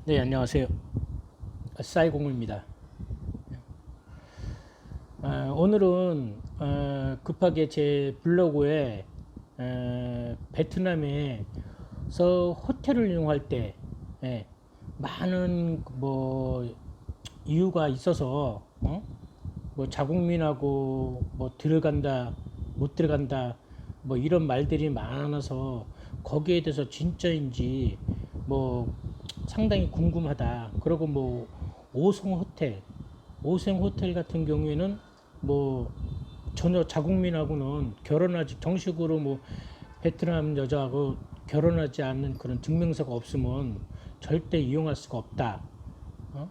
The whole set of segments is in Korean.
네, 안녕하세요. 싸이공입니다. 오늘은 급하게 제 블로그에 베트남에서 호텔을 이용할 때 예, 많은 뭐 이유가 있어서 뭐 자국민하고 뭐 들어간다 못 들어간다 뭐 이런 말들이 많아서 거기에 대해서 진짜인지 뭐 상당히 궁금하다. 그리고 뭐 오성 호텔, 오성 호텔 같은 경우에는 뭐 전혀 자국민하고는 결혼하지 정식으로 뭐 베트남 여자하고 결혼하지 않는 그런 증명서가 없으면 절대 이용할 수가 없다. 어?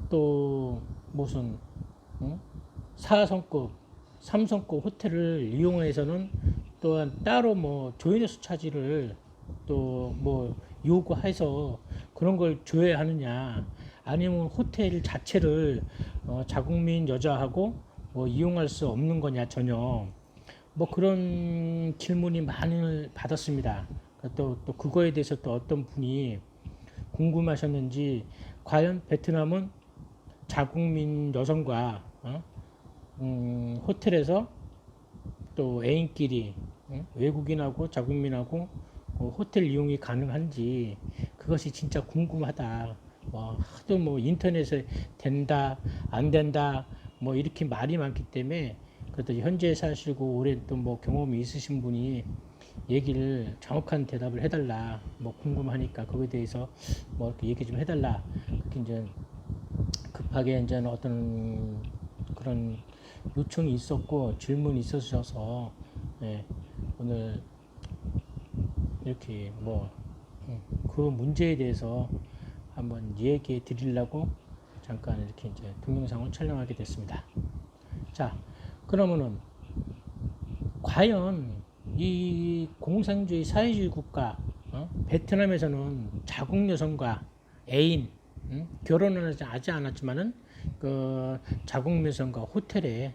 또 무슨 어? 4성급, 3성급 호텔을 이용해서는 또한 따로 뭐 조인수 차지를 또 뭐 요구해서 그런 걸 줘야 하느냐, 아니면 호텔 자체를 자국민 여자하고 뭐 이용할 수 없는 거냐 전혀, 뭐 그런 질문이 많이 받았습니다. 또 그거에 대해서 또 어떤 분이 궁금하셨는지, 과연 베트남은 자국민 여성과 호텔에서 또 애인끼리 외국인하고 자국민하고 호텔 이용이 가능한지, 그것이 진짜 궁금하다. 하도 뭐 인터넷에 된다 안 된다 뭐 이렇게 말이 많기 때문에, 그래도 현지에 사시고 오래 또 뭐 경험이 있으신 분이 얘기를 정확한 대답을 해달라 뭐 궁금하니까, 거기에 대해서 뭐 이렇게 얘기 좀 해달라, 그렇게 이제 급하게 이제 어떤 그런 요청이 있었고 질문이 있으셔서 예, 오늘 이렇게 뭐 그 문제에 대해서 한번 얘기해 드리려고 잠깐 이렇게 이제 동영상을 촬영하게 됐습니다. 자, 그러면은 과연 이 공산주의 사회주의 국가 베트남에서는 자국 여성과 애인 결혼은 하지 않았지만은 그 자국 여성과 호텔에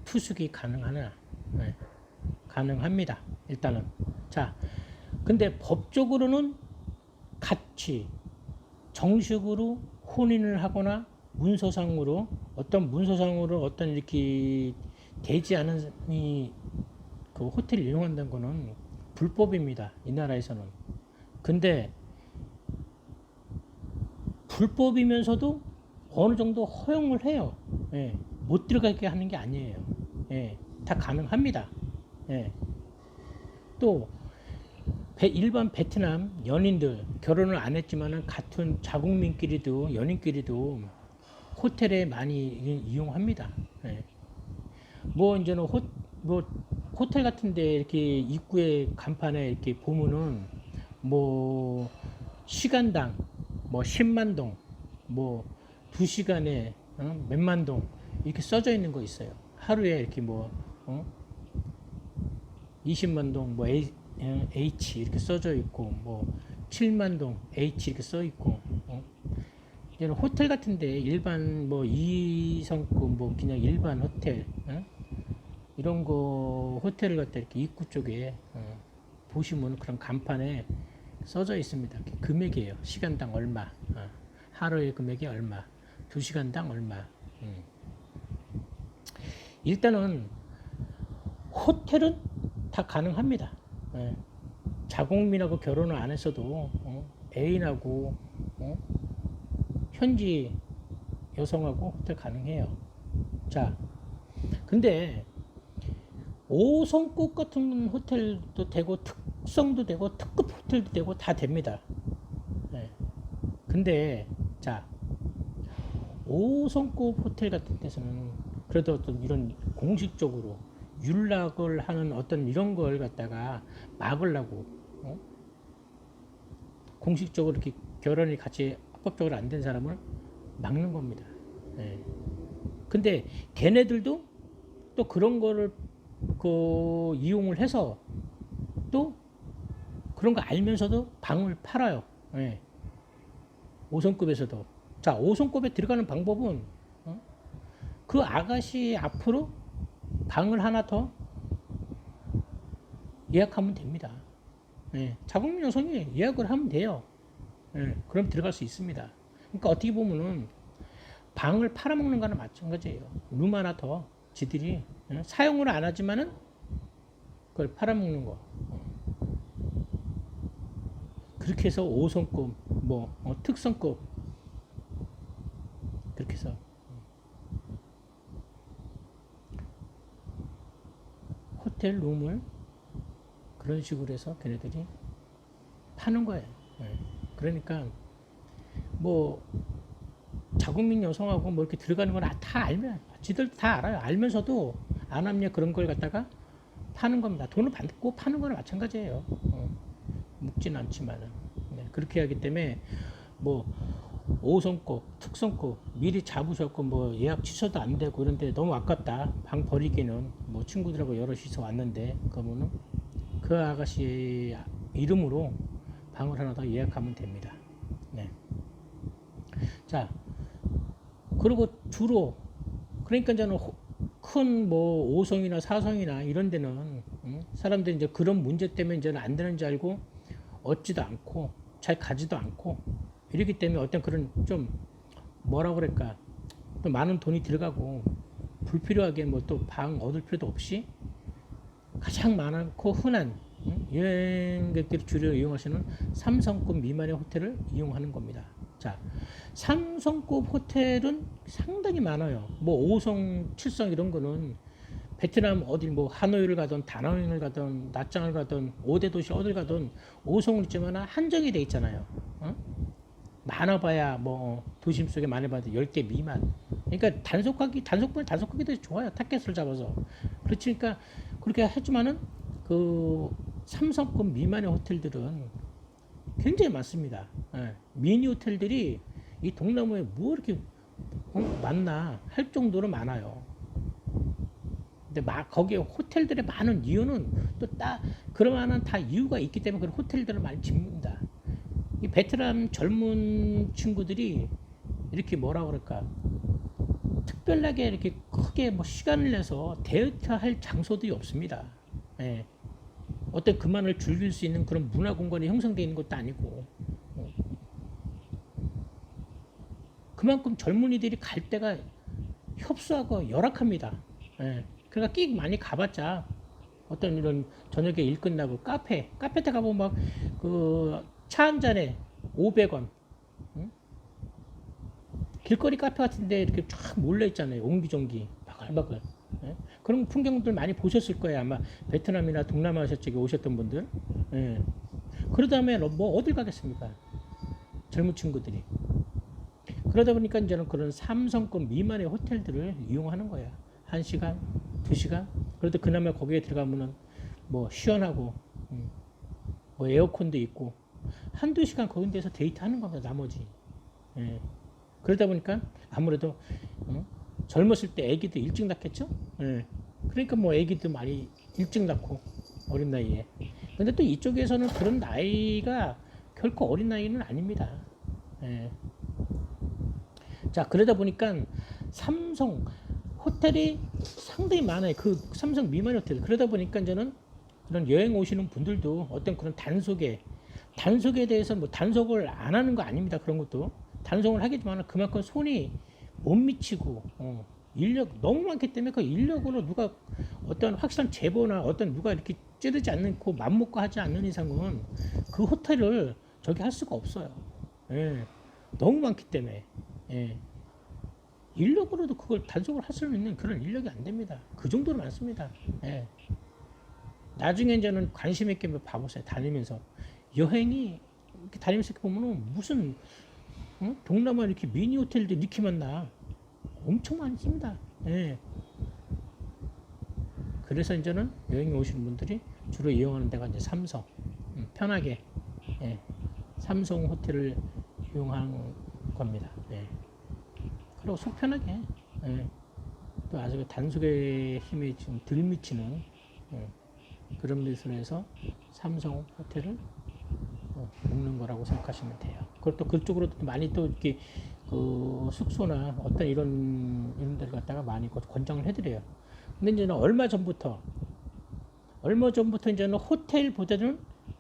투숙이 가능하나? 네, 가능합니다. 일단은. 자, 근데 법적으로는 같이 정식으로 혼인을 하거나 문서상으로 어떤 이렇게 되지 않은 그 호텔을 이용한다는 거는 불법입니다. 이 나라에서는. 근데 불법이면서도 어느 정도 허용을 해요. 예, 못 들어가게 하는 게 아니에요. 예, 다 가능합니다. 예, 또 일반 베트남 연인들 결혼을 안 했지만은 같은 자국민끼리도 연인끼리도 호텔에 많이 이용합니다. 예. 뭐 이제는 뭐 호텔 같은데 이렇게 입구에 간판에 이렇게 보면은 뭐 시간당 뭐 10만 동, 뭐 2시간에 몇만 동 이렇게 써져 있는 거 있어요. 하루에 이렇게 뭐 20만 동 뭐 H 이렇게 써져 있고, 뭐 7만 동 H 이렇게 써 있고. 이제는 호텔 같은데 일반 뭐 2성급 뭐 그냥 일반 호텔 이런 거 호텔을 갖다 이렇게 입구 쪽에 보시면 그런 간판에 써져 있습니다. 금액이에요. 시간당 얼마, 하루의 금액이 얼마, 2시간당 얼마. 일단은 호텔은 다 가능합니다. 예. 자국민하고 결혼을 안 했어도 애인하고 현지 여성하고 호텔 가능해요. 자, 근데 5성급 같은 호텔도 되고 특성도 되고 특급 호텔도 되고 다 됩니다. 예. 근데 자, 5성급 호텔 같은 데서는 그래도 어떤 이런 공식적으로 윤락을 하는 어떤 이런 걸 갖다가 막으려고 공식적으로 이렇게 결혼이 같이 합법적으로 안 된 사람을 막는 겁니다. 예. 근데 걔네들도 또 그런 거를 이용을 해서 또 그런 거 알면서도 방을 팔아요. 예. 5성급에서도. 자, 5성급에 들어가는 방법은 그 아가씨 앞으로 방을 하나 더 예약하면 됩니다. 예. 자국민 여성이 예약을 하면 돼요. 예, 그럼 들어갈 수 있습니다. 그러니까 어떻게 보면은 방을 팔아먹는 거나 마찬가지예요. 룸 하나 더 지들이 사용을 안 하지만은 그걸 팔아먹는 거. 그렇게 해서 5성급, 뭐 특성급 그렇게 해서 호텔 룸을 그런 식으로 해서 걔네들이 파는 거예요. 예. 그러니까 뭐 자국민 여성하고 뭐 이렇게 들어가는 건 다 알면 지들 다 알아요. 알면서도 안 합냐 그런 걸 갖다가 파는 겁니다. 돈을 받고 파는 거나 마찬가지예요. 묵지는 않지만은 네, 그렇게 하기 때문에 뭐 5성급, 특성급 미리 잡으셨고 뭐 예약 취소도 안 되고 그런데 너무 아깝다. 방 버리기는 뭐 친구들하고 여럿이서 왔는데 그러면은 그 아가씨 이름으로 방을 하나 더 예약하면 됩니다. 네. 자, 그리고 주로 그러니까 저는 큰 뭐 5성이나 4성이나 이런 데는 사람들이 이제 그런 문제 때문에 이제는 안 되는 줄 알고 얻지도 않고 잘 가지도 않고 이러기 때문에 어떤 그런 좀 뭐라 그럴까 또 많은 돈이 들어가고 불필요하게 뭐 또 방 얻을 필요도 없이 가장 많고 흔한 여행객들이 주로 이용하시는 3성급 미만의 호텔을 이용하는 겁니다. 자, 3성급 호텔은 상당히 많아요. 뭐 5성, 7성 이런 거는 베트남 어딜 뭐 하노이를 가든 다낭을 가든 나짱을 가든 5대 도시 어딜 가든 5성은 있지만 한정이 돼 있잖아요. 많아봐야 뭐 도심 속에 많아봐야 10개 미만. 그러니까 단속하기도 좋아요. 타켓을 잡아서. 그렇지니까 그렇게 하지만은 그 3성급 미만의 호텔들은 굉장히 많습니다. 예. 미니 호텔들이 이 동남아에 뭐 이렇게 많나 할 정도로 많아요. 근데 막 거기에 호텔들이 많은 이유는 또 그러만한 다 이유가 있기 때문에 그런 호텔들을 많이 짓는다. 이 베트남 젊은 친구들이 이렇게 뭐라 그럴까 특별하게 이렇게 크게 뭐 시간을 내서 데이트할 장소들이 없습니다. 예. 어떤 그만을 즐길 수 있는 그런 문화 공간이 형성되어 있는 것도 아니고 그만큼 젊은이들이 갈 때가 협소하고 열악합니다. 예. 그러니까 끼 많이 가봤자 어떤 이런 저녁에 일 끝나고 카페 때 가보면 막 그 차 한 잔에 500원 길거리 카페 같은데 이렇게 쫙 몰려 있잖아요. 옹기종기 바글바글. 예? 그런 풍경들 많이 보셨을 거예요. 아마 베트남이나 동남아시아 쪽에 오셨던 분들. 예. 그러다 보면 뭐 어딜 가겠습니까? 젊은 친구들이. 그러다 보니까 이제는 그런 3성급 미만의 호텔들을 이용하는 거야. 1시간, 2시간. 그래도 그나마 거기에 들어가면은 뭐 시원하고 뭐 에어컨도 있고 한두 시간 거기 데서 데이트하는 겁니다. 나머지. 예. 그러다 보니까 아무래도 젊었을 때 아기도 일찍 낳겠죠. 예. 그러니까 뭐 아기도 많이 일찍 낳고 어린 나이에. 근데 또 이쪽에서는 그런 나이가 결코 어린 나이는 아닙니다. 예. 자, 그러다 보니까 삼성 호텔이 상당히 많아요. 그 삼성 미만 호텔. 그러다 보니까 이제는 그런 여행 오시는 분들도 어떤 그런 단속에 대해서 뭐 단속을 안 하는 거 아닙니다. 그런 것도 단속을 하겠지만 그만큼 손이 못 미치고 인력 너무 많기 때문에 그 인력으로 누가 어떤 확실한 제보나 어떤 누가 이렇게 찌르지 않고 맘먹고 하지 않는 이상은 그 호텔을 저기 할 수가 없어요. 예. 너무 많기 때문에. 예. 인력으로도 그걸 단속을 할 수 있는 그런 인력이 안 됩니다. 그 정도로 많습니다. 예. 나중에 이제는 관심 있게 봐보세요. 다니면서 여행이 이렇게 다니면서 이렇게 보면은 무슨 동남아 이렇게 미니 호텔들 이렇게 많나 엄청 많습니다. 예. 그래서 이제는 여행에 오시는 분들이 주로 이용하는 데가 이제 삼성 편하게 예. 삼성 호텔을 이용하는 겁니다. 예. 그리고 속 편하게 예. 또 아주 단속의 힘이 지금 덜 미치는 그런 미술에서 삼성 호텔을 묵는 거라고 생각하시면 돼요. 그것도 그쪽으로 많이 또 이렇게 그 숙소나 어떤 이런 데를 갖다가 많이 권장을 해드려요. 근데 이제는 얼마 전부터 이제는 호텔보다는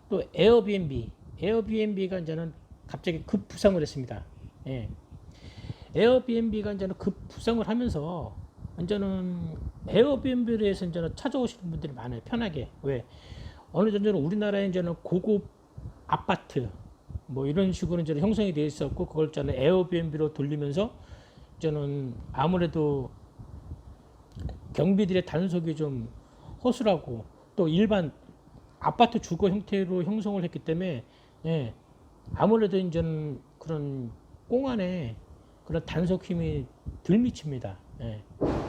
또 에어비앤비가 이제는 갑자기 급부상을 했습니다. 예. 에어비앤비가 이제는 급부상을 하면서 이제는 에어비앤비를 해서 이제는 찾아오시는 분들이 많아요. 편하게. 왜? 어느 정도는 우리나라에 이제는 고급 아파트 뭐 이런 식으로 이제 형성이 되어 있었고 그걸 저는 에어비앤비로 돌리면서 저는 아무래도 경비들의 단속이 좀 허술하고 또 일반 아파트 주거 형태로 형성을 했기 때문에 예, 아무래도 이제는 그런 공안에 그런 단속 힘이 덜 미칩니다. 예,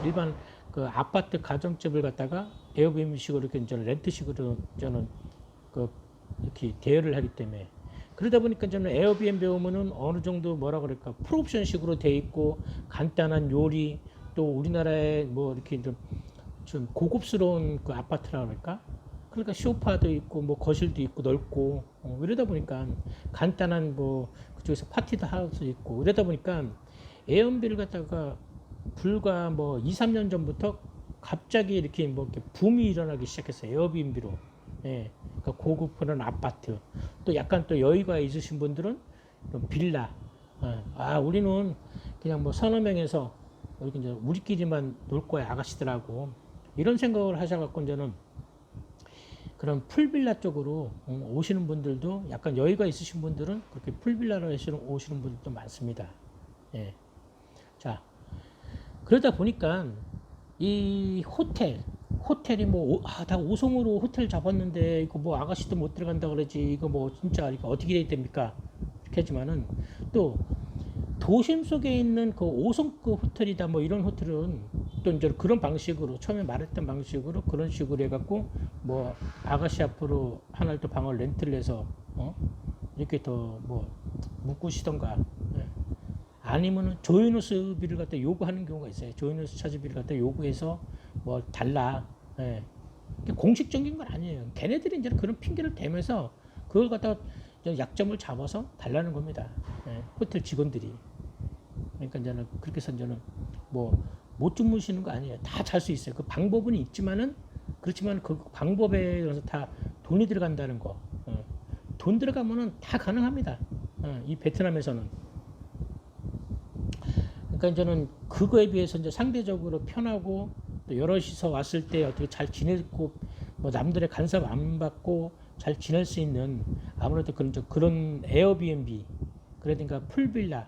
일반 그 아파트 가정집을 갖다가 에어비앤비식으로 이렇게 이제 렌트식으로 저는 그 이렇게 대여를 하기 때문에 그러다 보니까 저는 에어비앤비 오면은 어느 정도 뭐라 그럴까 풀옵션식으로 돼 있고 간단한 요리 또 우리나라에 뭐 이렇게 좀 고급스러운 그 아파트라 그럴까 그러니까 소파도 있고 뭐 거실도 있고 넓고 이러다 보니까 간단한 뭐 그쪽에서 파티도 할 수 있고 이러다 보니까 에어비앤비를 갖다가 불과 뭐 2, 3년 전부터 갑자기 이렇게 뭐 이렇게 붐이 일어나기 시작했어요. 에어비앤비로. 예. 그러니까 고급 그런 아파트. 또 약간 또 여유가 있으신 분들은 빌라. 아, 우리는 그냥 뭐 서너 명에서 이렇게 이제 우리끼리만 놀 거야, 아가씨들하고. 이런 생각을 하셔갖고 이제는 그런 풀빌라 쪽으로 오시는 분들도 약간 여유가 있으신 분들은 그렇게 풀빌라로 오시는 분들도 많습니다. 예. 자, 그러다 보니까 이 호텔이 뭐 다 5성으로 호텔 잡았는데 이거 뭐 아가씨도 못 들어간다 그러지 이거 뭐 진짜 이거 어떻게 돼야 됩니까? 이렇게 하지만은 또 도심 속에 있는 그 5성급 호텔이다 뭐 이런 호텔은 또 이제 그런 방식으로 처음에 말했던 방식으로 그런 식으로 해갖고 뭐 아가씨 앞으로 하나 또 방을 렌트를 해서 이렇게 더 뭐 묵으시던가 아니면은 조이너스비를 갖다 요구하는 경우가 있어요. 조이너스 차지비를 갖다 요구해서 뭐 달라. 예. 공식적인 건 아니에요. 걔네들이 이제 그런 핑계를 대면서 그걸 갖다가 약점을 잡아서 달라는 겁니다. 예. 호텔 직원들이. 그러니까 이제는 그렇게 해서 이제는 뭐 못 주무시는 거 아니에요. 다 잘 수 있어요. 그 방법은 있지만은 그렇지만 그 방법에 의해서 다 돈이 들어간다는 거. 돈 들어가면은 다 가능합니다. 이 베트남에서는. 그러니까 이제는 그거에 비해서 이제 상대적으로 편하고 또 여럿이서 왔을 때 어떻게 잘 지내고 뭐 남들의 간섭 안 받고 잘 지낼 수 있는 아무래도 그런 에어비앤비 그러니까 풀빌라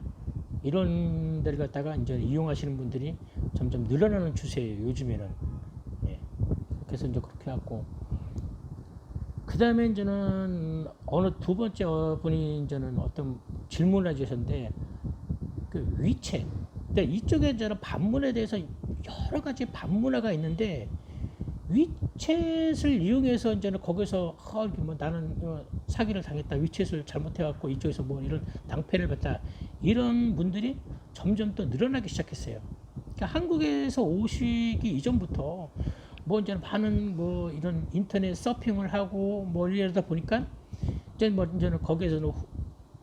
이런 데를 갖다가 이제 이용하시는 분들이 점점 늘어나는 추세예요. 요즘에는. 예. 그래서 이제 그렇게 해갖고 그 다음에 이제는 어느 두 번째 분이 이제는 어떤 질문을 해주셨는데 그 위챗 근데 이쪽에 저는 반문에 대해서 여러 가지 반문화가 있는데 위챗을 이용해서 이제는 거기서 뭐 나는 사기를 당했다 위챗을 잘못해갖고 이쪽에서 뭐 이런 낭패를 봤다 이런 분들이 점점 또 늘어나기 시작했어요. 그러니까 한국에서 오시기 이전부터 뭐 이제 많은 뭐 이런 인터넷 서핑을 하고 뭐 이러다 보니까 이제는 거기에서는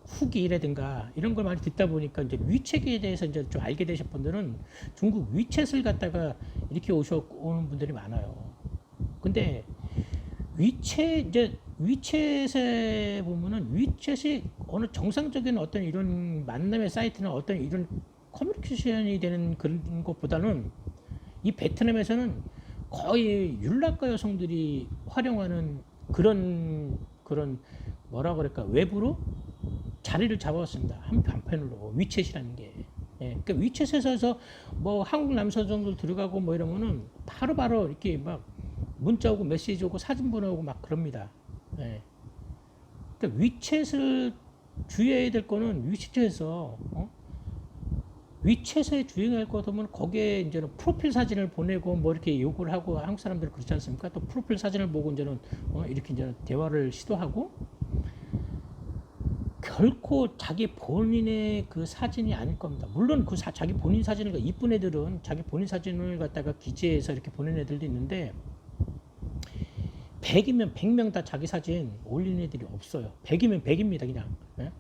후기라든가 이런 걸 많이 듣다 보니까 이제 위챗에 대해서 이제 좀 알게 되신 분들은 중국 위챗을 갖다가 이렇게 오는 분들이 많아요. 근데 위챗에 보면은 위챗이 어느 정상적인 어떤 이런 만남의 사이트나 어떤 이런 커뮤니케이션이 되는 그런 것보다는 이 베트남에서는 거의 율락가 여성들이 활용하는 그런 뭐라 그럴까 외부로 자리를 잡았습니다. 한편으로 위챗이라는 게. 예, 그러니까 위챗에서 뭐 한국 남성들 들어가고 뭐 이러면은 바로바로 이렇게 막 문자 오고 메시지 오고 사진 보내고 막 그럽니다. 예. 그러니까 위챗을 주의해야 될 거는 위챗에서 위챗에 주의할 거 같으면 거기에 이제는 프로필 사진을 보내고 뭐 이렇게 요구를 하고 한국 사람들은 그렇지 않습니까? 또 프로필 사진을 보고 이제는 이렇게 이제 대화를 시도하고 결코 자기 본인의 그 사진이 아닐 겁니다. 물론 그 자기 본인 사진을 이쁜 애들은 자기 본인 사진을 갖다가 기재해서 이렇게 보낸 애들도 있는데 100이면 100명 다 자기 사진 올리는 애들이 없어요. 100이면 100입니다. 그냥. 예?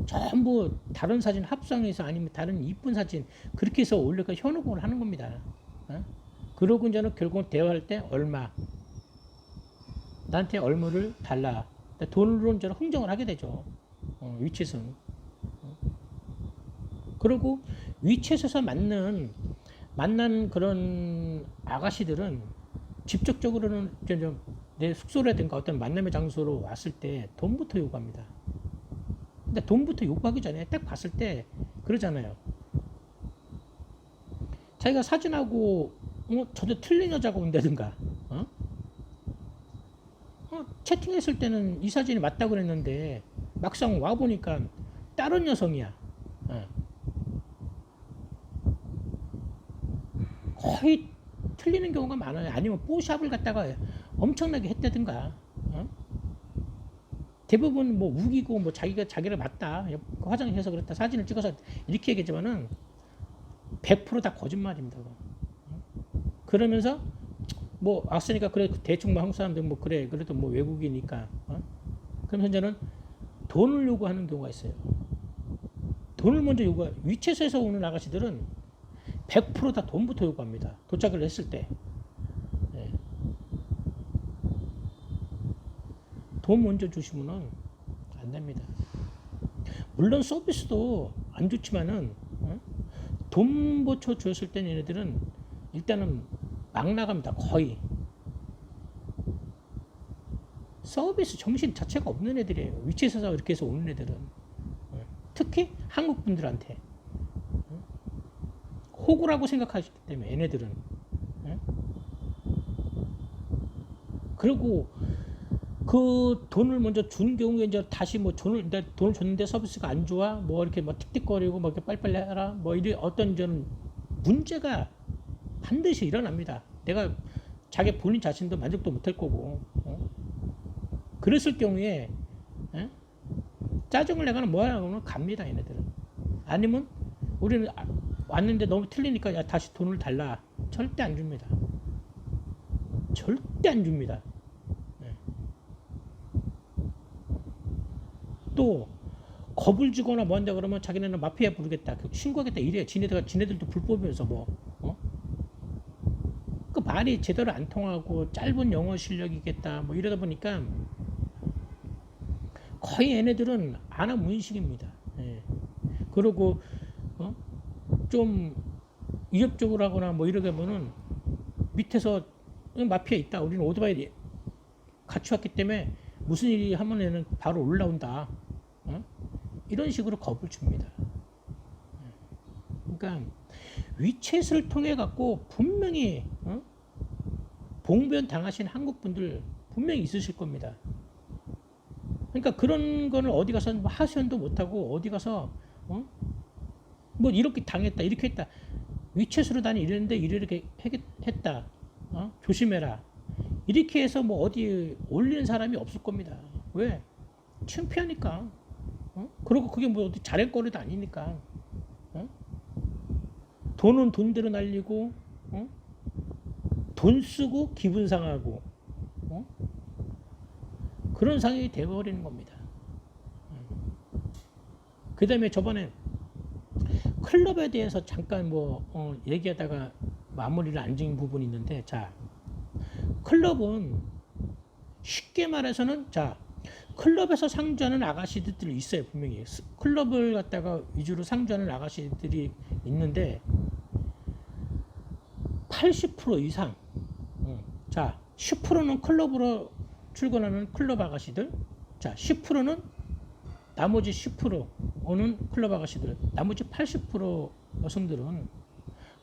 전부 다른 사진 합성해서 아니면 다른 이쁜 사진 그렇게 해서 올려서 현혹을 하는 겁니다. 예? 그러고 이제는 결국 대화할 때 얼마 나한테 얼마를 달라 돈으로 이제 흥정을 하게 되죠. 위챗은. 그리고 위챗에서 만난 그런 아가씨들은 직접적으로는 내 숙소라든가 어떤 만남의 장소로 왔을 때 돈부터 요구합니다. 근데 돈부터 요구하기 전에 딱 봤을 때 그러잖아요. 자기가 사진하고 저도 틀린 여자가 온다든가 채팅했을 때는 이 사진이 맞다고 그랬는데 막상 와보니까 다른 여성이야. 거의 틀리는 경우가 많아요. 아니면 뽀샵을 갖다가 엄청나게 했다든가. 대부분 뭐 우기고 뭐 자기를 맞다 화장해서 그랬다 사진을 찍어서 이렇게 얘기하지만은 100%다 거짓말입니다. 그러면서 뭐 왔으니까 그래 대충 뭐 한국 사람들 뭐 그래 그래도 뭐 외국이니까 그러면서 이제는 돈을 요구하는 경우가 있어요. 돈을 먼저 위챗에서 오는 아가씨들은 100%다 돈부터 요구합니다. 도착을 했을 때. 네. 돈 먼저 주시면은 안 됩니다. 물론 서비스도 안 좋지만은 돈 붙여 줬을 때 얘네들은 일단은 막 나갑니다. 거의. 서비스 정신 자체가 없는 애들이에요. 위치에서 이렇게 해서 오는 애들은. 특히 한국 분들한테. 호구라고 생각하기 때문에 얘네들은. 그리고 그 돈을 먼저 준 경우에 이제 다시 뭐 돈을 줬는데 서비스가 안 좋아 뭐 이렇게 뭐 틱틱거리고 뭐 이렇게 빨리빨리 해라 뭐 이런 어떤 저는 문제가 반드시 일어납니다. 내가 자기 본인 자신도 만족도 못할 거고 그랬을 경우에 짜증을 내거나 뭐 하려고 갑니다. 얘네들은. 아니면 우리는 왔는데 너무 틀리니까 야 다시 돈을 달라. 절대 안 줍니다. 절대 안 줍니다. 또 겁을 주거나 뭐 한다 그러면 자기네는 마피아 부르겠다 신고하겠다 이래요. 지네들도 불법이면서 뭐 그 말이 제대로 안 통하고 짧은 영어 실력이겠다 뭐 이러다 보니까 거의 얘네들은 안하 무인식입니다. 예. 그리고 좀 위협적으로 하거나 뭐 이러게 보면은 밑에서 마피아 있다 우리는 오토바이 같이 왔기 때문에 무슨 일이 하면 얘는 바로 올라온다 이런 식으로 겁을 줍니다. 그러니까 위챗을 통해 갖고 분명히 봉변 당하신 한국 분들 분명히 있으실 겁니다. 그러니까 그런 거는 어디 가서 하소연도 못하고 어디 가서 뭐 이렇게 당했다 이렇게 했다 위챗으로 나는 이랬는데 이렇게 했다 조심해라 이렇게 해서 뭐 어디 올리는 사람이 없을 겁니다. 왜? 창피하니까. 그리고 그게 뭐 어디 잘할 거리도 아니니까. 돈은 돈대로 날리고 돈 쓰고 기분 상하고 그런 상황이 되어버리는 겁니다. 그 다음에 저번에 클럽에 대해서 잠깐 뭐 얘기하다가 마무리를 안 지은 부분이 있는데 자 클럽은 쉽게 말해서는 자 클럽에서 상주하는 아가씨들이 있어요. 분명히 클럽을 갖다가 위주로 상주하는 아가씨들이 있는데 80% 이상 자 10%는 클럽으로 출근하는 클럽 아가씨들 자 10%는 나머지 10% 오는 클럽 아가씨들 나머지 80% 여성들은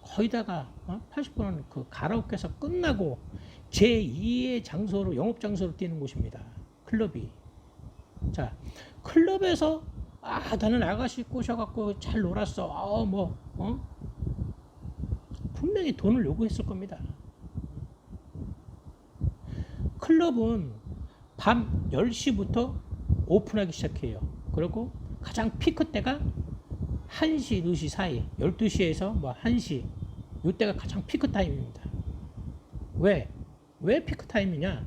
거의 다가 80%는 그 가라오케에서 끝나고 제2의 장소로 영업 장소로 뛰는 곳입니다. 클럽이. 자 클럽에서 나는 아가씨 꼬셔갖고 잘 놀았어. 분명히 돈을 요구했을 겁니다. 클럽은 밤 10시부터 오픈하기 시작해요. 그리고 가장 피크 때가 1시, 2시 사이 12시에서 뭐 1시 이때가 가장 피크 타임입니다. 왜 피크 타임이냐?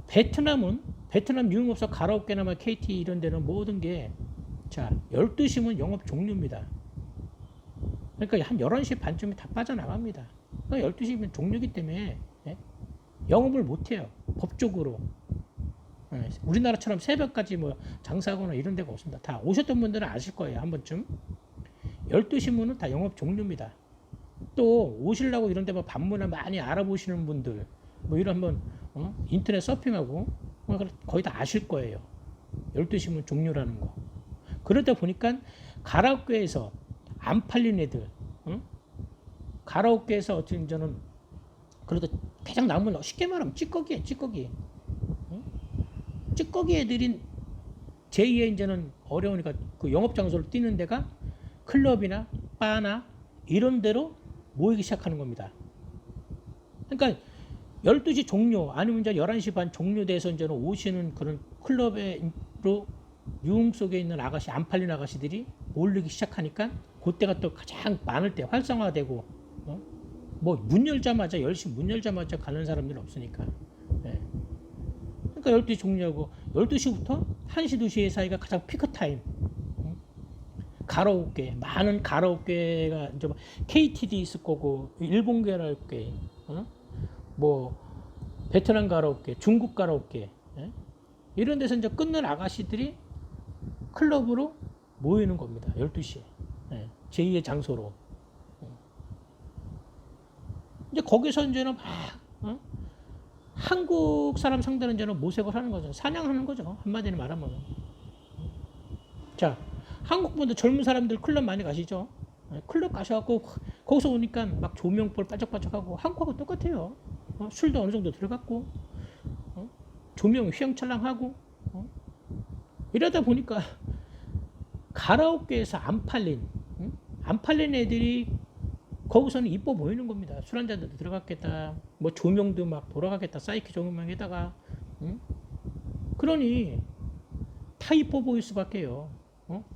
베트남 유흥업소 가라오케나 KT 이런 데는 모든 게 자 12시면 영업 종료입니다. 그러니까 한 11시 반쯤에 다 빠져나갑니다. 그러니까 12시면 종료이기 때문에 영업을 못해요. 법적으로. 우리나라처럼 새벽까지 뭐 장사하거나 이런 데가 없습니다. 다 오셨던 분들은 아실 거예요. 한 번쯤. 12시 문은 다 영업 종료입니다. 또 오시려고 이런 데 뭐 방문을 많이 알아보시는 분들 뭐 이런 한번 인터넷 서핑하고 거의 다 아실 거예요. 12시 문 종료라는 거. 그러다 보니까 가라오케에서 안 팔린 애들, 가라오케에서 어쨌든 저는 그래도 가장 나오면 쉽게 말하면 찌꺼기에 찌꺼기. 찌꺼기 애들이 제2의 이제는 어려우니까 그 영업 장소를 뛰는 데가 클럽이나 바나 이런 데로 모이기 시작하는 겁니다. 그러니까 12시 종료 아니면 이제 11시 반 종료돼서 이제는 오시는 그런 클럽으로 유흥 속에 있는 아가씨, 안 팔린 아가씨들이 몰리기 시작하니까 그때가 또 가장 많을 때 활성화되고 뭐 문 열자마자 10시 문 열자마자 가는 사람들은 없으니까. 예. 그러니까 12시 종료하고 12시부터 1시, 2시 사이가 가장 피크 타임. 가라오케, 많은 가라오케가 이제 KTD 있을 거고, 일본 가라오케, 뭐 베트남 가라오케, 중국 가라오케, 이런 데서 이제 끊는 아가씨들이 클럽으로 모이는 겁니다. 12시에. 제2의 장소로. 이제 거기서 이제는 막, 한국 사람 상대로 이제는 모색을 하는 거죠. 사냥하는 거죠. 한마디로 말하면. 자, 한국 분들 젊은 사람들 클럽 많이 가시죠? 클럽 가셔갖고 거기서 오니까 막 조명볼 반짝반짝하고 한국하고 똑같아요. 술도 어느 정도 들어갔고 조명 휘황찬란하고 이러다 보니까 가라오케에서 안 팔린 애들이 거기서는 이뻐 보이는 겁니다. 술 한잔도 들어갔겠다. 뭐 조명도 막 돌아가겠다. 사이키 조명에다가 그러니 다 이뻐 보일 수밖에요.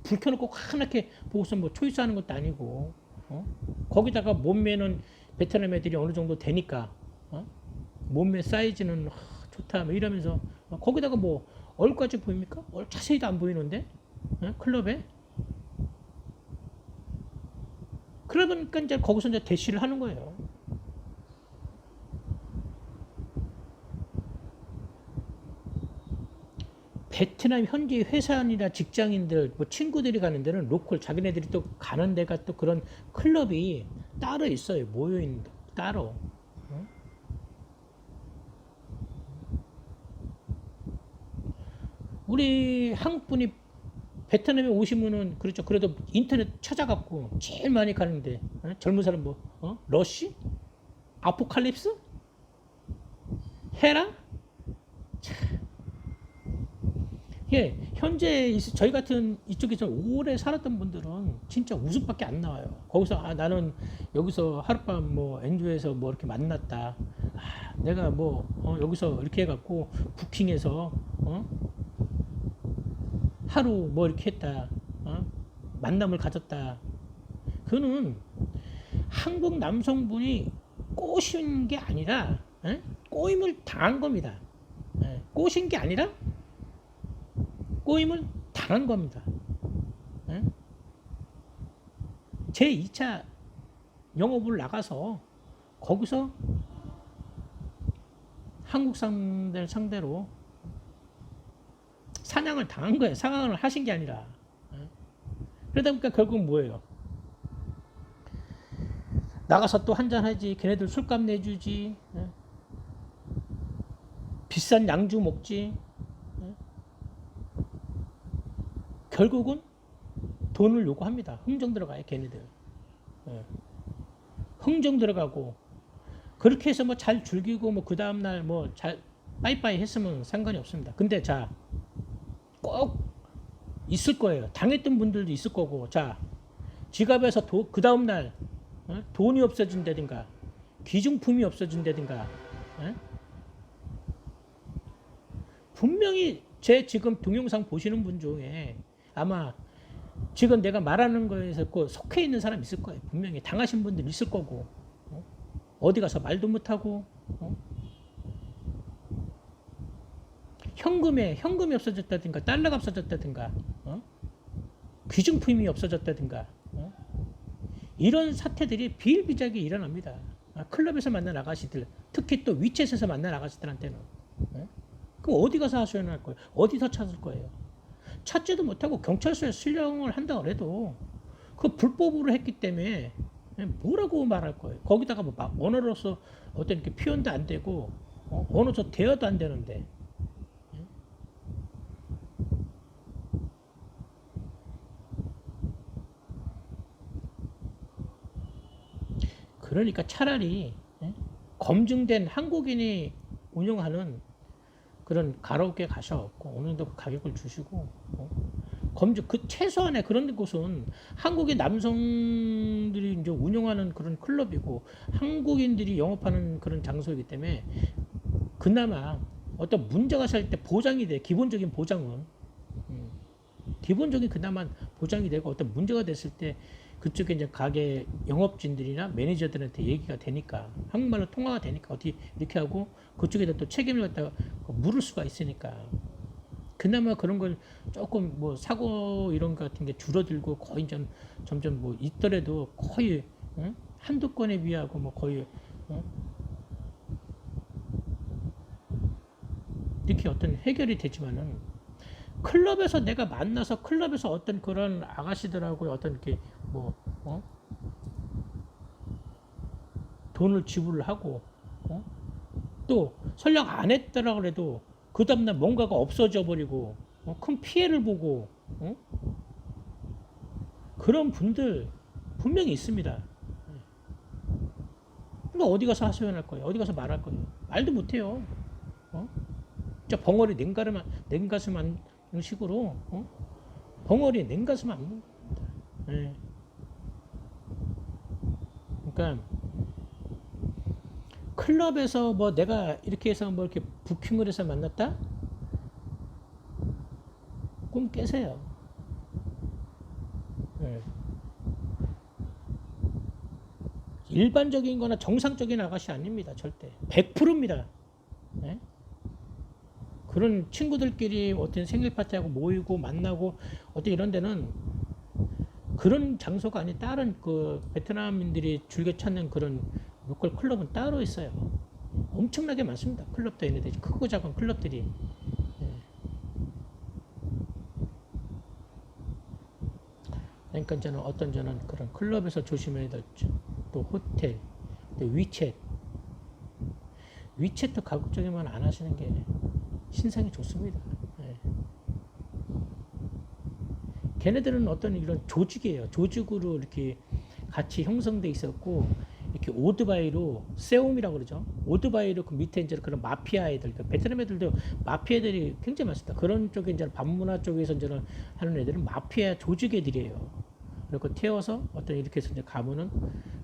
불 켜놓고 환하게 보고서 뭐 초이스하는 것도 아니고 거기다가 몸매는 베트남 애들이 어느 정도 되니까 몸매 사이즈는 좋다 뭐 이러면서 거기다가 뭐 얼까지 보입니까? 자세히도 안 보이는데 클럽에 그러니까 이제 거기서 이제 대시를 하는 거예요. 베트남 현지 회사원이나 직장인들, 뭐 친구들이 가는 데는 로컬 자기네들이 또 가는 데가 또 그런 클럽이 따로 있어요. 모여 있는 따로. 우리 한국 분이 베트남에 오시면은 그렇죠. 그래도 인터넷 찾아갖고 제일 많이 가는데 젊은 사람 뭐 러쉬, 아포칼립스, 헤라. 예, 현재 저희 같은 이쪽에서 오래 살았던 분들은 진짜 웃음밖에 안 나와요. 거기서 나는 여기서 하룻밤 뭐 엔조에서 뭐 이렇게 만났다. 내가 뭐 여기서 이렇게 해갖고 부킹해서 하루 뭐 이렇게 했다. 만남을 가졌다. 그거는 한국 남성분이 꼬신 게 아니라 꼬임을 당한 겁니다. 꼬신 게 아니라 꼬임을 당한 겁니다. 제 2차 영업을 나가서 거기서 한국 사람들 상대로 사냥을 당한 거예요. 사냥을 하신 게 아니라. 그러다 보니까 결국 뭐예요? 나가서 또 한잔 하지. 걔네들 술값 내주지. 비싼 양주 먹지. 결국은 돈을 요구합니다. 흥정 들어가요, 걔네들. 흥정 들어가고 그렇게 해서 뭐 잘 즐기고 뭐 그 다음 날 뭐 잘 빠이빠이 했으면 상관이 없습니다. 근데 자, 꼭 있을 거예요. 당했던 분들도 있을 거고, 자, 지갑에서 그 다음 날 돈이 없어진다든가 귀중품이 없어진다든가 분명히 제 지금 동영상 보시는 분 중에 아마 지금 내가 말하는 거에서 속해 있는 사람 있을 거예요. 분명히 당하신 분들 있을 거고 어디 가서 말도 못하고 현금이 없어졌다든가 달러가 없어졌다든가 귀중품이 없어졌다든가 이런 사태들이 비일비재하게 일어납니다. 클럽에서 만난 아가씨들, 특히 또 위챗에서 만난 아가씨들한테는 그럼 어디 가서 하소연할 거예요? 어디서 찾을 거예요? 찾지도 못하고 경찰서에 실형을 한다 그래도 그 불법으로 했기 때문에 뭐라고 말할 거예요? 거기다가 뭐 언어로서 어떤 이렇게 표현도 안 되고 언어적 대화도 안 되는데. 그러니까 차라리 검증된 한국인이 운영하는 그런 가라오케 가셔갖고 어느 정도 가격을 주시고 검증 그 최소한의 그런 곳은 한국의 남성들이 이제 운영하는 그런 클럽이고 한국인들이 영업하는 그런 장소이기 때문에 그나마 어떤 문제가 생길 때 보장이 돼. 기본적인 보장은 기본적인 그나마 보장이 되고 어떤 문제가 됐을 때 그쪽에 이제 가게 영업진들이나 매니저들한테 얘기가 되니까 한국말로 통화가 되니까 어떻게 이렇게 하고 그쪽에다 또 책임을 갖다가 물을 수가 있으니까 그나마 그런 걸 조금 뭐 사고 이런 것 같은 게 줄어들고 거의 점점 뭐 있더라도 거의 한두 건에 비하고 뭐 거의 이렇게 어떤 해결이 되지만은 클럽에서 내가 만나서 클럽에서 어떤 그런 아가씨들하고 어떤 이렇게 뭐 돈을 지불을 하고 또 설령 안 했더라 그래도 그 다음날 뭔가가 없어져 버리고 큰 피해를 보고 그런 분들 분명히 있습니다. 그러니까 어디 가서 하소연할 거예요? 어디 가서 말할 거예요? 말도 못해요. 진짜 벙어리 냉가슴 안 이런 식으로 벙어리 냉가슴 안 먹는다. 네. 그러니까 클럽에서 뭐 내가 이렇게 해서 뭐 이렇게 부킹을 해서 만났다? 꿈 깨세요. 네. 일반적인 거나 정상적인 아가씨 아닙니다. 절대. 100%입니다. 네? 그런 친구들끼리 어떤 생일 파티하고 모이고 만나고 어떤 이런 데는 그런 장소가 아닌 다른 그 베트남인들이 즐겨 찾는 그런 로컬 클럽은 따로 있어요. 엄청나게 많습니다. 클럽도 있는데 크고 작은 클럽들이. 그러니까 저는 그런 클럽에서 조심해야 될 또 호텔, 또 위챗도 가급적이면 안 하시는 게 신상이 좋습니다. 예. 걔네들은 어떤 이런 조직이에요. 조직으로 이렇게 같이 형성돼 있었고 이렇게 오토바이로 세움이라고 그러죠. 오토바이로 그 밑에 이제 그런 마피아 애들, 그 베트남 애들도 마피아 애들이 굉장히 많습니다. 그런 쪽에 이제 반문화 쪽에서 이제 하는 애들은 마피아 조직 애들이에요. 그리고 태워서 어떤 이렇게 해서 이제 가면은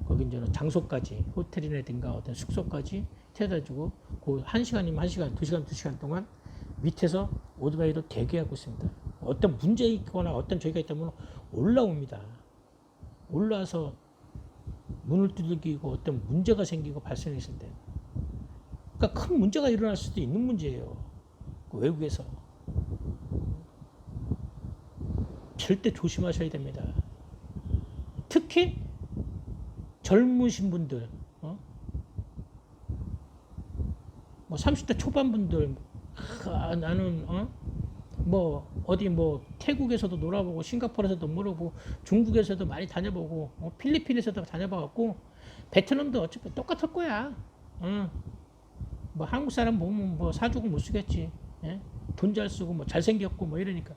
거기 이제 장소까지 호텔이라든가 어떤 숙소까지 태워다주고 그 1시간이면 1시간, 2시간, 2시간 동안 밑에서 오토바이로 대기하고 있습니다. 어떤 문제 있거나 어떤 저희가 있다면 올라옵니다. 올라와서 문을 두들기고 어떤 문제가 생기고 발생했을 때, 그러니까 큰 문제가 일어날 수도 있는 문제예요. 그 외국에서 절대 조심하셔야 됩니다. 특히 젊으신 분들, 뭐 30대 초반 분들, 나는 뭐 어디 뭐 태국에서도 놀아보고 싱가포르에서도 놀아보고 중국에서도 많이 다녀보고 필리핀에서도 다녀봐갖고 베트남도 어차피 똑같을 거야. 뭐 한국 사람 보면 뭐 사족을 못 쓰겠지. 예? 돈 잘 쓰고 뭐 잘생겼고 뭐 이러니까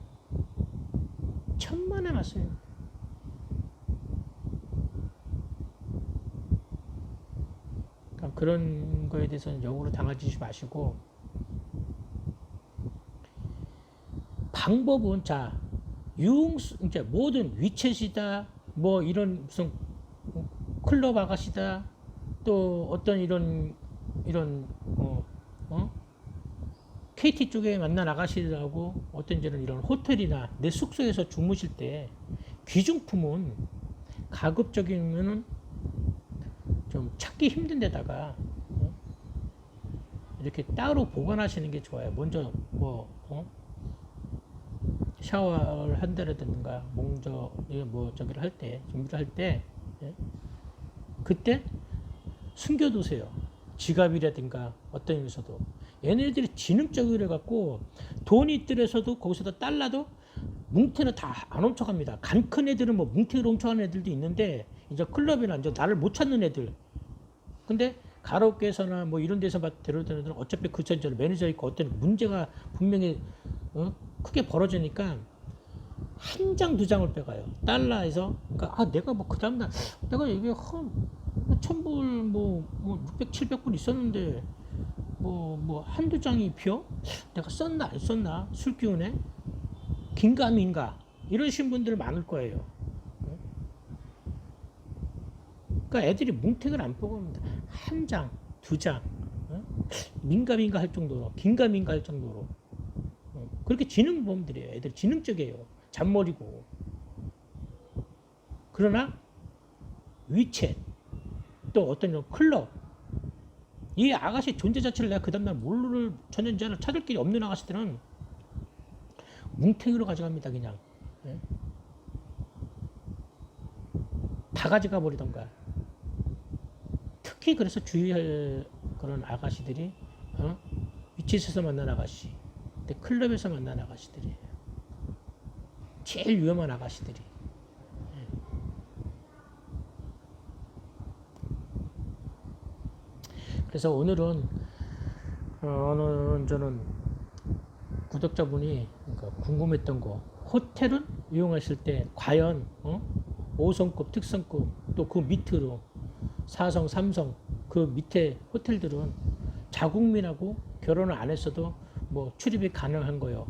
천만에 맞습니다. 그러니까 그런 거에 대해서는 역으로 당하지 마시고 방법은 이제 모든 위챗이다 뭐 이런 무슨 클럽 아가씨다 또 어떤 이런 KT 쪽에 만난 아가씨들하고 어떤 이런 호텔이나 내 숙소에서 주무실 때 귀중품은 가급적이면은 좀 찾기 힘든 데다가 이렇게 따로 보관하시는 게 좋아요. 먼저 뭐 샤워를 한다라든가 먼저 뭐 저기를 할 때 준비를 할 때 그때 숨겨두세요. 지갑이라든가 어떤 일에서도 얘네들이 지능적이래 갖고 돈이 있더라도 거기서도 달라도 뭉태는 다 안 훔쳐갑니다. 간 큰 애들은 뭐 뭉태를 훔쳐가는 애들도 있는데 이제 클럽이나 이제 나를 못 찾는 애들. 근데 가라오케에서나 뭐 이런 데서 데려다니는 애들은 어차피 그 전에 매니저 있고 어떤 문제가 분명히 크게 벌어지니까 한 장 두 장을 빼가요. 달러에서 그러니까 내가 뭐 그 다음날 내가 이게 뭐 1000불 뭐 600, 700불 있었는데 뭐 한두 장이 비어? 내가 썼나 안 썼나? 술 기운에? 긴가민가 이러신 분들 많을 거예요. 그러니까 애들이 뭉탱을 안 뽑습니다. 한 장, 두 장, 민가민가 할 정도로, 긴가민가 할 정도로. 그렇게 지능범들이에요. 애들 지능적이에요. 잔머리고. 그러나 위챗 또 어떤 클럽 이 아가씨 존재 자체를 내가 그 다음날 모를 전현자를 찾을 길이 없는 아가씨들은 뭉탱이로 가져갑니다. 그냥 다 가져가 버리던가. 특히 그래서 주의할 그런 아가씨들이 위챗에서 만난 아가씨, 근데 클럽에서 만난 아가씨들이에요. 제일 위험한 아가씨들이. 그래서 오늘은 저는 구독자분이 그러니까 궁금했던 거, 호텔은 이용하실 때 과연 5성급, 특성급 또 그 밑으로 4성, 3성 그 밑에 호텔들은 자국민하고 결혼을 안 했어도 뭐 출입이 가능한 거요.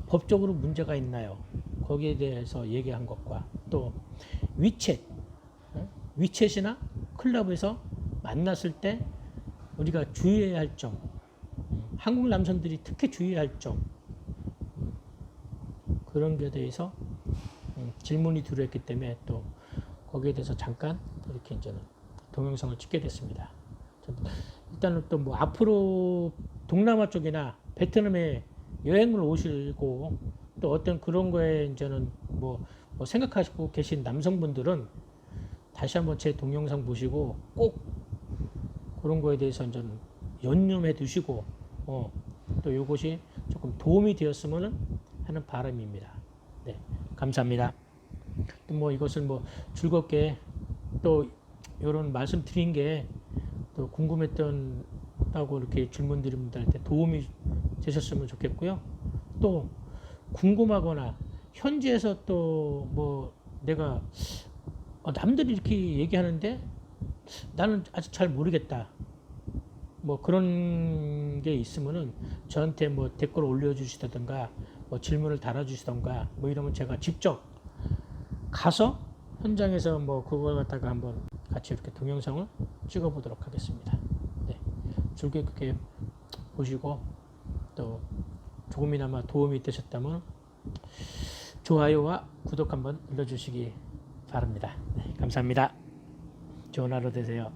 법적으로 문제가 있나요? 거기에 대해서 얘기한 것과 또 위챗이나 클럽에서 만났을 때 우리가 주의해야 할 점, 한국 남성들이 특히 주의해야 할 점, 그런 것에 대해서 질문이 들어있기 때문에 또 거기에 대해서 잠깐 이렇게 이제는 동영상을 찍게 됐습니다. 일단은 또 뭐 앞으로 동남아 쪽이나 베트남에 여행을 오시고 또 어떤 그런 거에 이제는 뭐 생각하시고 계신 남성분들은 다시 한번 제 동영상 보시고 꼭 그런 거에 대해서 이제는 연념해 두시고 또 이것이 조금 도움이 되었으면 하는 바람입니다. 네, 감사합니다. 또 뭐 이것을 뭐 즐겁게 또 이런 말씀 드린 게 또 궁금했던 다고 이렇게 질문 드린 분들한테 도움이 되셨으면 좋겠고요. 또 궁금하거나 현지에서 또 뭐 내가 남들이 이렇게 얘기하는데 나는 아직 잘 모르겠다. 뭐 그런 게 있으면은 저한테 뭐 댓글 올려주시다든가 뭐 질문을 달아주시던가 뭐 이러면 제가 직접 가서 현장에서 뭐 그걸 갖다가 한번 같이 이렇게 동영상을 찍어 보도록 하겠습니다. 네. 즐겁게 보시고 또 조금이나마 도움이 되셨다면 좋아요와 구독 한번 눌러주시기 바랍니다. 네, 감사합니다. 좋은 하루 되세요.